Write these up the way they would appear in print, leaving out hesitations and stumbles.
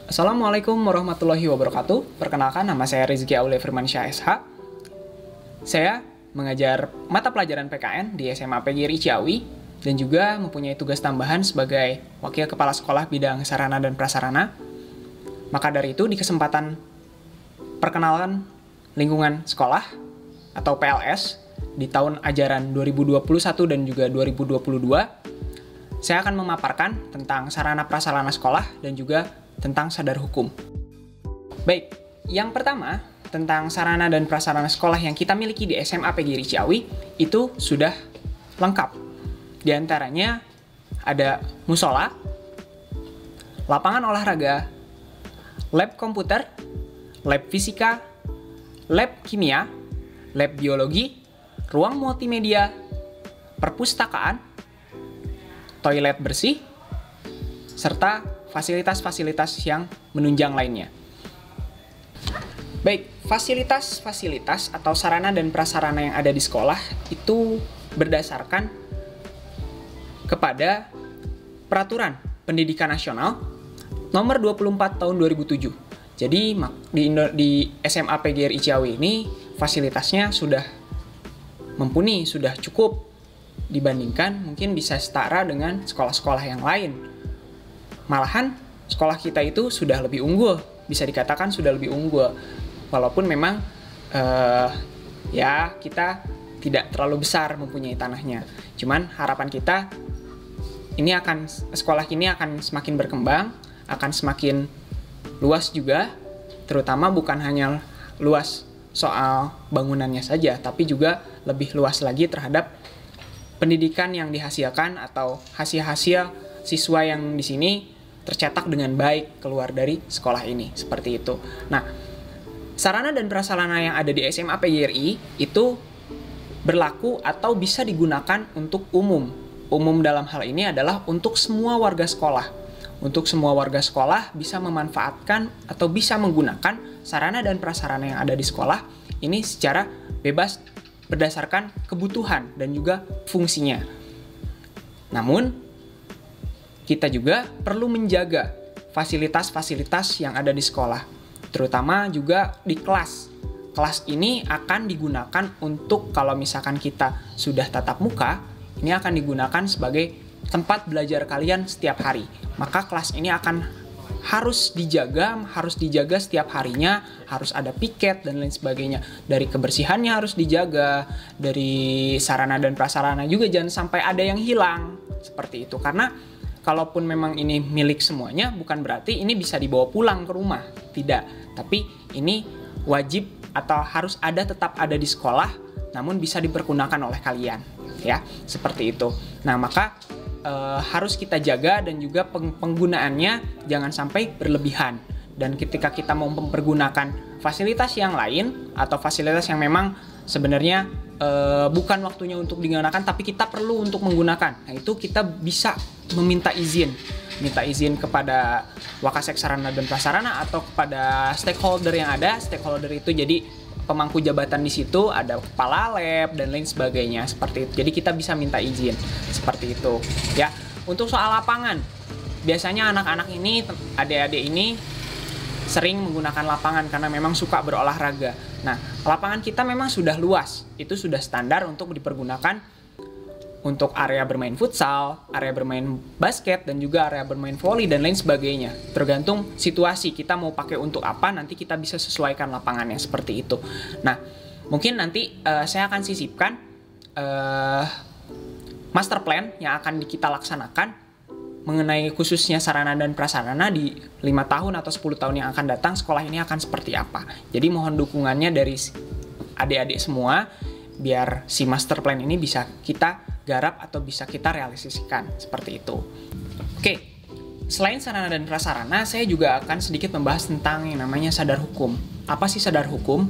Assalamualaikum warahmatullahi wabarakatuh. Perkenalkan, nama saya Rizky Aule Firmansyah SH. Saya mengajar mata pelajaran PKN di SMA PGRI Ciawi dan juga mempunyai tugas tambahan sebagai Wakil Kepala Sekolah Bidang Sarana dan Prasarana. Maka dari itu, di kesempatan perkenalan lingkungan sekolah atau PLS di tahun ajaran 2021 dan juga 2022, saya akan memaparkan tentang sarana prasarana sekolah dan juga tentang sadar hukum. Baik, yang pertama tentang sarana dan prasarana sekolah yang kita miliki di SMA PGRI Ciawi itu sudah lengkap. Di antaranya ada musola, lapangan olahraga, lab komputer, lab fisika, lab kimia, lab biologi, ruang multimedia, perpustakaan, toilet bersih, serta fasilitas-fasilitas yang menunjang lainnya. Baik, fasilitas-fasilitas atau sarana dan prasarana yang ada di sekolah itu berdasarkan kepada Peraturan Pendidikan Nasional Nomor 24 Tahun 2007. Jadi di SMA PGRI Ciawi ini fasilitasnya sudah mumpuni, sudah cukup dibandingkan mungkin bisa setara dengan sekolah-sekolah yang lain. Malahan sekolah kita itu sudah lebih unggul, bisa dikatakan sudah lebih unggul. Walaupun memang ya kita tidak terlalu besar mempunyai tanahnya. Cuman harapan kita sekolah ini akan semakin berkembang, akan semakin luas juga, terutama bukan hanya luas soal bangunannya saja, tapi juga lebih luas lagi terhadap pendidikan yang dihasilkan atau hasil-hasil siswa yang di sini tercetak dengan baik keluar dari sekolah ini, seperti itu. Nah, sarana dan prasarana yang ada di SMA PGRI itu berlaku atau bisa digunakan untuk umum. Umum dalam hal ini adalah untuk semua warga sekolah. Untuk semua warga sekolah bisa memanfaatkan atau bisa menggunakan sarana dan prasarana yang ada di sekolah ini secara bebas berdasarkan kebutuhan dan juga fungsinya. Namun, kita juga perlu menjaga fasilitas-fasilitas yang ada di sekolah, terutama juga di kelas. Kelas ini akan digunakan untuk kalau misalkan kita sudah tatap muka, ini akan digunakan sebagai tempat belajar kalian setiap hari. Maka kelas ini harus dijaga setiap harinya, harus ada piket dan lain sebagainya. Dari kebersihannya harus dijaga, dari sarana dan prasarana juga jangan sampai ada yang hilang, seperti itu. Karena kalaupun memang ini milik semuanya, bukan berarti ini bisa dibawa pulang ke rumah. Tidak, tapi ini wajib atau harus tetap ada di sekolah, namun bisa dipergunakan oleh kalian. Ya, seperti itu. Nah, maka harus kita jaga dan juga penggunaannya jangan sampai berlebihan. Dan ketika kita mau mempergunakan fasilitas yang lain atau fasilitas yang memang sebenarnya bukan waktunya untuk digunakan, tapi kita perlu untuk menggunakan. Nah, itu kita bisa minta izin kepada Wakasek Sarana dan Prasarana atau kepada stakeholder yang ada. Stakeholder itu jadi pemangku jabatan di situ, ada kepala lab dan lain sebagainya, seperti itu. Jadi kita bisa minta izin seperti itu. Ya, untuk soal lapangan, biasanya anak-anak ini, adik-adik ini sering menggunakan lapangan karena memang suka berolahraga. Nah, lapangan kita memang sudah luas, itu sudah standar untuk dipergunakan untuk area bermain futsal, area bermain basket, dan juga area bermain volley dan lain sebagainya. Tergantung situasi, kita mau pakai untuk apa, nanti kita bisa sesuaikan lapangannya seperti itu. Nah, mungkin nanti saya akan sisipkan master plan yang akan kita laksanakan mengenai khususnya sarana dan prasarana di 5 tahun atau 10 tahun yang akan datang, sekolah ini akan seperti apa. Jadi mohon dukungannya dari adik-adik semua, biar si master plan ini bisa kita garap atau bisa kita realisasikan, seperti itu. Oke, selain sarana dan prasarana, saya juga akan sedikit membahas tentang yang namanya sadar hukum. Apa sih sadar hukum?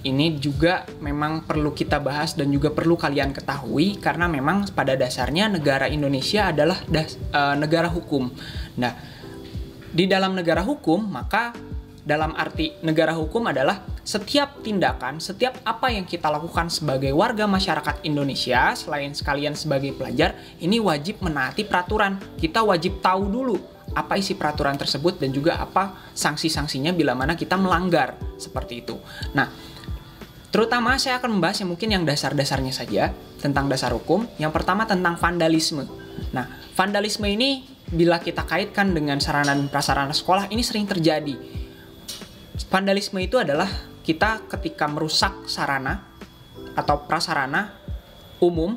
Ini juga memang perlu kita bahas dan juga perlu kalian ketahui karena memang pada dasarnya negara Indonesia adalah negara hukum. Nah, di dalam negara hukum, maka dalam arti negara hukum adalah setiap tindakan, setiap apa yang kita lakukan sebagai warga masyarakat Indonesia, selain sekalian sebagai pelajar, ini wajib menaati peraturan. Kita wajib tahu dulu apa isi peraturan tersebut dan juga apa sanksi-sanksinya bila mana kita melanggar seperti itu. Nah, terutama saya akan membahas yang mungkin yang dasar-dasarnya saja tentang dasar hukum. Yang pertama tentang vandalisme. Nah, vandalisme ini bila kita kaitkan dengan sarana dan prasarana sekolah ini sering terjadi. Vandalisme itu adalah kita ketika merusak sarana atau prasarana umum.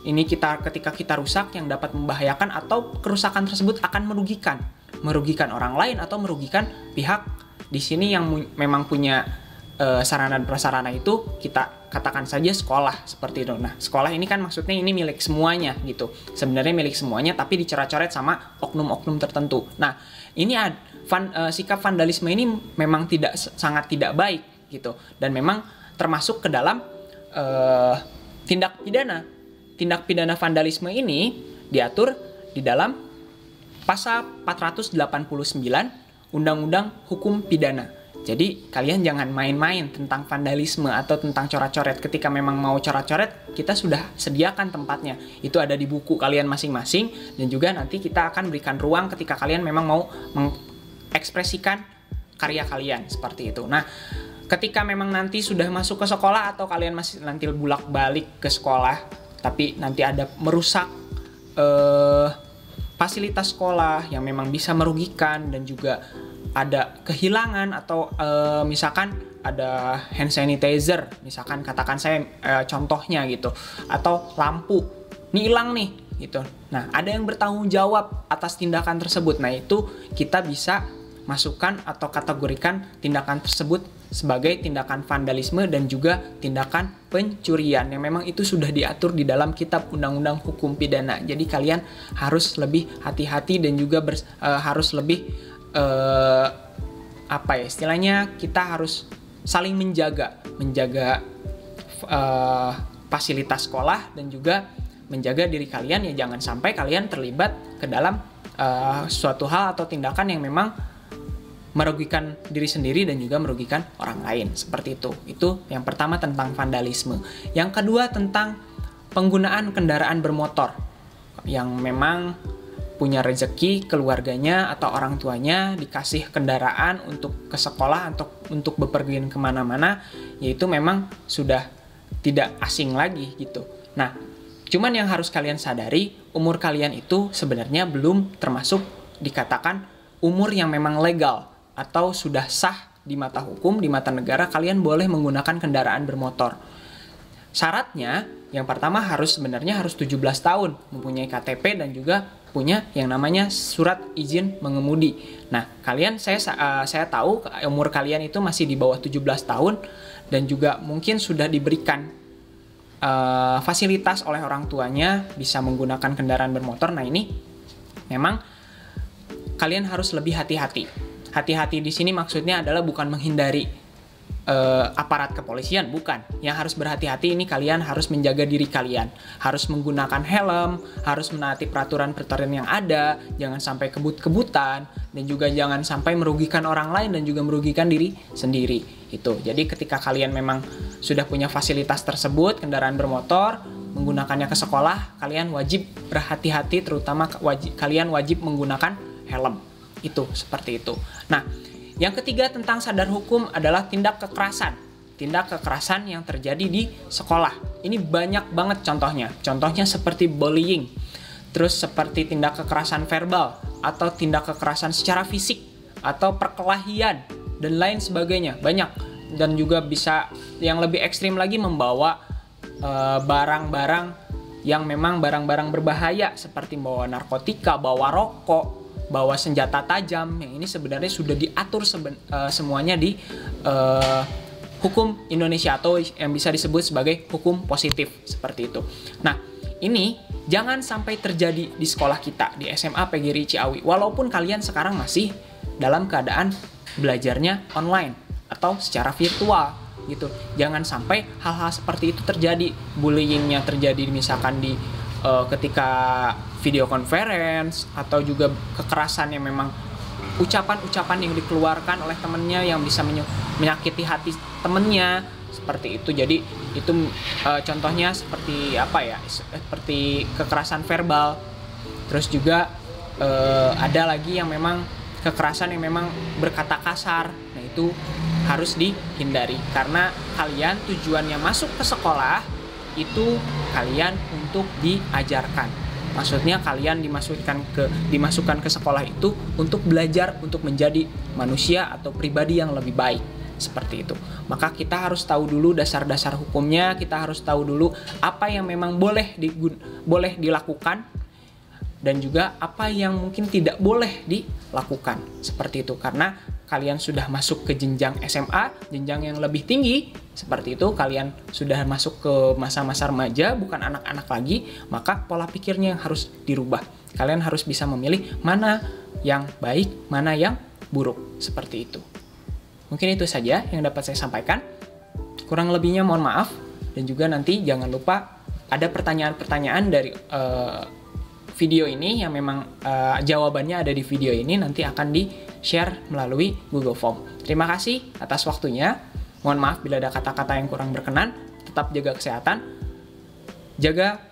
Ini ketika kita rusak yang dapat membahayakan atau kerusakan tersebut akan merugikan orang lain atau merugikan pihak di sini yang memang punya sarana dan prasarana itu, kita katakan saja sekolah seperti itu. Nah, sekolah ini kan maksudnya ini milik semuanya gitu. Sebenarnya milik semuanya tapi dicoret-coret sama oknum-oknum tertentu. Nah, ini sikap vandalisme ini memang sangat tidak baik gitu dan memang termasuk ke dalam tindak pidana. Tindak pidana vandalisme ini diatur di dalam pasal 489 Undang-Undang Hukum Pidana. Jadi kalian jangan main-main tentang vandalisme atau tentang coret-coret. Ketika memang mau coret-coret, kita sudah sediakan tempatnya. Itu ada di buku kalian masing-masing dan juga nanti kita akan berikan ruang ketika kalian memang mau mengekspresikan karya kalian seperti itu. Nah, ketika memang nanti sudah masuk ke sekolah atau kalian masih nanti bolak-balik ke sekolah tapi nanti ada merusak fasilitas sekolah yang memang bisa merugikan dan juga ada kehilangan atau misalkan ada hand sanitizer, misalkan katakan saya contohnya gitu, atau lampu ini hilang nih gitu. Nah, ada yang bertanggung jawab atas tindakan tersebut. Nah, itu kita bisa masukkan atau kategorikan tindakan tersebut sebagai tindakan vandalisme dan juga tindakan pencurian yang memang itu sudah diatur di dalam kitab undang-undang hukum pidana. Jadi kalian harus lebih hati-hati dan juga harus lebih istilahnya kita harus saling menjaga fasilitas sekolah dan juga menjaga diri kalian ya, jangan sampai kalian terlibat ke dalam suatu hal atau tindakan yang memang merugikan diri sendiri dan juga merugikan orang lain seperti itu. Itu yang pertama tentang vandalisme. Yang kedua tentang penggunaan kendaraan bermotor yang memang punya rezeki keluarganya atau orang tuanya dikasih kendaraan untuk ke sekolah untuk bepergian kemana-mana, yaitu memang sudah tidak asing lagi gitu. Nah, cuman yang harus kalian sadari, umur kalian itu sebenarnya belum termasuk dikatakan umur yang memang legal atau sudah sah di mata hukum, di mata negara, kalian boleh menggunakan kendaraan bermotor. Syaratnya, yang pertama sebenarnya harus 17 tahun, mempunyai KTP dan juga punya yang namanya surat izin mengemudi. Nah, saya tahu umur kalian itu masih di bawah 17 tahun dan juga mungkin sudah diberikan fasilitas oleh orang tuanya bisa menggunakan kendaraan bermotor. Nah, ini memang kalian harus lebih hati-hati. Hati-hati di sini maksudnya adalah bukan menghindari aparat kepolisian, bukan. Yang harus berhati-hati ini kalian harus menjaga diri kalian, harus menggunakan helm, harus menaati peraturan-peraturan yang ada, jangan sampai kebut-kebutan, dan juga jangan sampai merugikan orang lain dan juga merugikan diri sendiri. Itu. Jadi ketika kalian memang sudah punya fasilitas tersebut, kendaraan bermotor, menggunakannya ke sekolah, kalian wajib berhati-hati, terutama kalian wajib menggunakan helm. Itu, seperti itu. Nah, yang ketiga tentang sadar hukum adalah tindak kekerasan. Tindak kekerasan yang terjadi di sekolah. Ini banyak banget contohnya. Contohnya seperti bullying. Terus seperti tindak kekerasan verbal. Atau tindak kekerasan secara fisik. Atau perkelahian. Dan lain sebagainya. Banyak. Dan juga bisa yang lebih ekstrim lagi membawa barang-barang yang memang barang-barang berbahaya. Seperti bawa narkotika, bawa rokok, bawa senjata tajam, yang ini sebenarnya sudah diatur semuanya di hukum Indonesia atau yang bisa disebut sebagai hukum positif seperti itu. Nah, ini jangan sampai terjadi di sekolah kita di SMA PGRI Ciawi, walaupun kalian sekarang masih dalam keadaan belajarnya online atau secara virtual gitu. Jangan sampai hal-hal seperti itu terjadi, bullyingnya terjadi misalkan di ketika video conference atau juga kekerasan yang memang ucapan-ucapan yang dikeluarkan oleh temennya yang bisa menyakiti hati temennya seperti itu. Jadi itu contohnya seperti seperti kekerasan verbal. Terus juga ada lagi yang memang kekerasan yang memang berkata kasar. Nah, itu harus dihindari karena kalian tujuannya masuk ke sekolah itu kalian untuk diajarkan. Maksudnya kalian dimasukkan ke sekolah itu untuk belajar untuk menjadi manusia atau pribadi yang lebih baik. Seperti itu. Maka kita harus tahu dulu dasar-dasar hukumnya, kita harus tahu dulu apa yang memang boleh dilakukan dan juga apa yang mungkin tidak boleh dilakukan. Seperti itu. Karena kalian sudah masuk ke jenjang SMA, jenjang yang lebih tinggi, seperti itu, kalian sudah masuk ke masa-masa remaja, bukan anak-anak lagi, maka pola pikirnya yang harus dirubah. Kalian harus bisa memilih mana yang baik, mana yang buruk. Seperti itu. Mungkin itu saja yang dapat saya sampaikan. Kurang lebihnya mohon maaf. Dan juga nanti jangan lupa ada pertanyaan-pertanyaan dari video ini yang memang jawabannya ada di video ini, nanti akan di-share melalui Google Form. Terima kasih atas waktunya. Mohon maaf bila ada kata-kata yang kurang berkenan. Tetap jaga kesehatan. Jaga